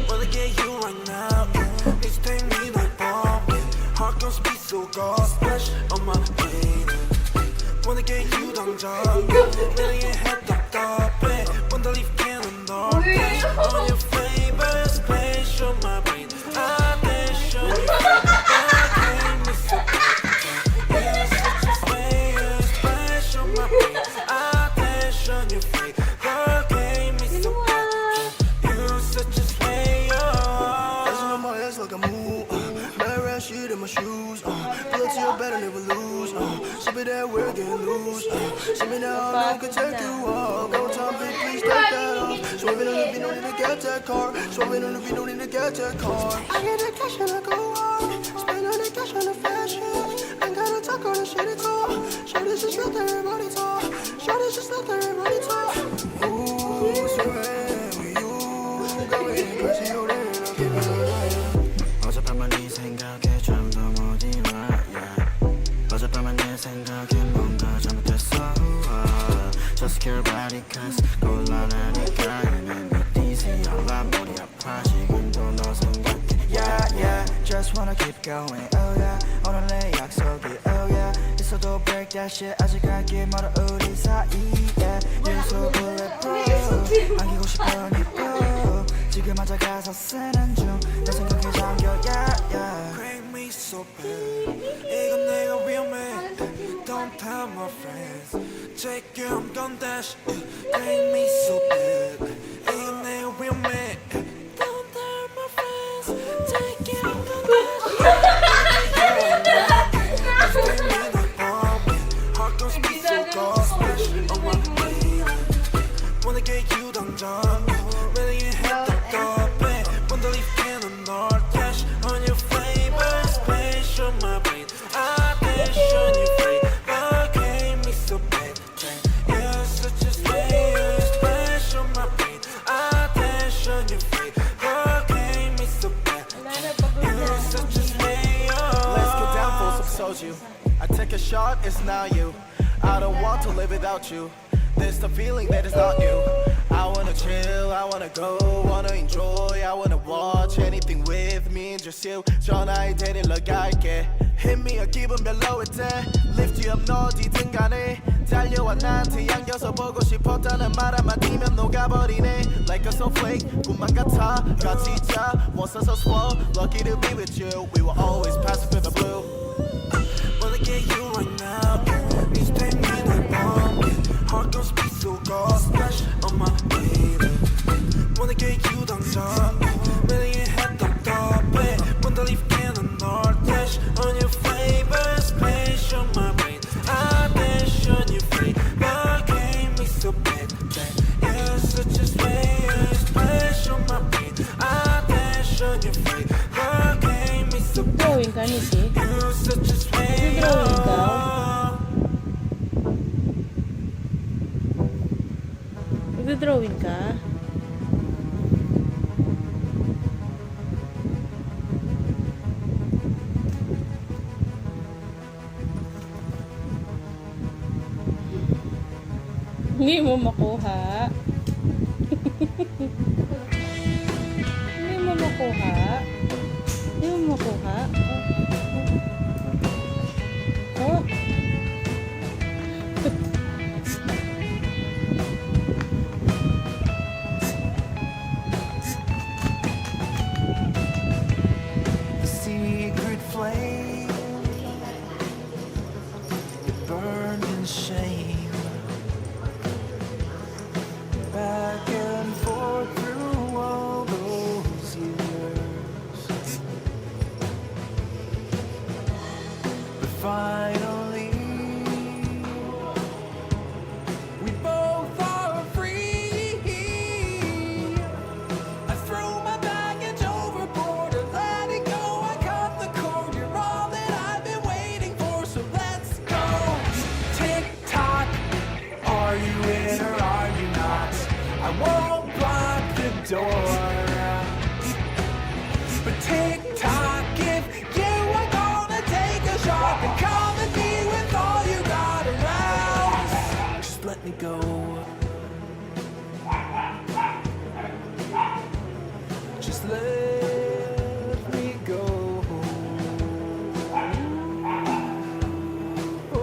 Wanna get you right now. It's take me like bomb. Heart gon' speed so God splash on my brain. Wanna get you 당장. 내게 답답해. Wanna leave cannon on your favorite space on my brain. Attention, you came me so you're such a favorite space on my brain. Attention, you fake. Girl came me so you're such a slayer. Dancing on my ass like a move. Mad rat shit in my shoes. Pull up to your bed and never lose. Sip it that we're getting loose. See me now, I could take you off. Go time, bitch, please take that off. Swerving on the beat, no need to get that car. Swerving on the beat, no need to get that car. I get the cash and I go hard. Spend all the cash on the fashion. Ain't gotta talk on the shit at all. Show this just let everybody talk. Show this just let everybody talk. Ooh, swear with you. Go ahead, press you there. I'll give it a ride. 어젯밤만 네 생각에 잠도 못 일어나. 어젯밤만 내 생각에 뭔가 잘못했어. Just care about it cause 곤란하니까 이미 믿기지 않아 머리 아파 지금도 너 생각해. Yeah yeah just wanna keep going oh yeah 오늘의 약속이 oh yeah 있어도 break that shit 아직 갈길 멀어 우리 사이에 계속 bulletproof 안기고 싶어 네 표 지금 앉아 가서 쓰는 중 너 생각에 잠겨 yeah yeah Crank me so bad 이건 내가 위험해 Don't tell my friends Take you I'm gon' dash Crank me so bad 이건 내가 위험해 Don't tell my friends Take you I'm gon' dash Heart gon' speed so God splash on my brain Wanna get you 당장 Really ain't had that copy Wanna leave cannon or dash On your favorite space on my brain Attention you free But gave me so bad You're such a slayer Splash on my brain Attention you free But gave me so bad You're such a slayer Let's get down for some soju I take a shot, it's not you I don't want to live without you There's the feeling that is not new I wanna chill, I wanna go, wanna enjoy I wanna watch anything with me and just you 전화에 데리러 갈게 Hit me a 기분 별로일 때 Lift you up 너 어디든 간에 달려와 나한테 안겨서 보고 싶었다는 말 한마디면 녹아버리네 Like a snowflake 꿈만 같아 같이 있자 Once I so slow Lucky to be with you We will always pass it for the blue Wanna get you right now Please take me like bomb Heart gon' speed so God splash on my baby Wanna get you 당장 Really ain't had 답답해 Wanna leave cannon or dash On your favorite space on my brain Attention you free But gave me so bad You're such a space on my brain Attention you free But gave me so bad Drawing ka, Niki? You're such a space Drawing ka? Nagdodrawing ka? Hindi mo makuha. Hindi mo makuha. Hindi mo makuha. Oh. The secret flame it burned in shame back and forth through all those years finally we both are free. I threw my baggage overboard and let it go. I cut the cord. You're all that I've been waiting for, so let's go. Tick tock, are you in or are you not? I won't block the door, but tick tock, if you are gonna take a shot, then come at me with all you got around. Just let me go. Just let me go. Oh.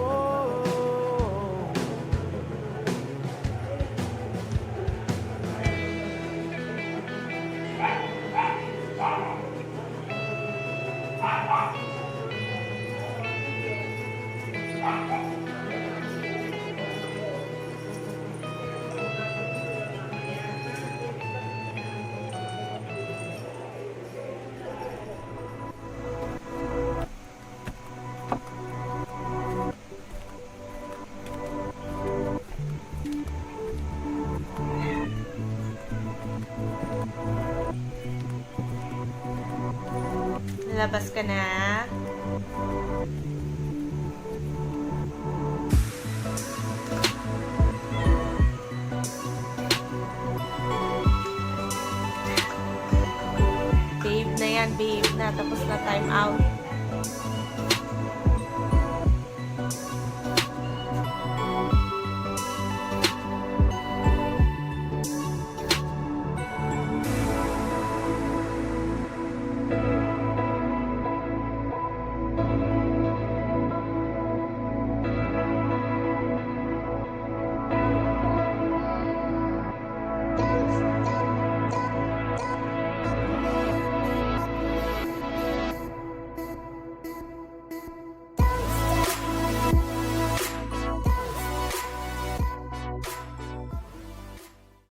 Labas ka na. Babe na yan, babe na. Tapos na time out.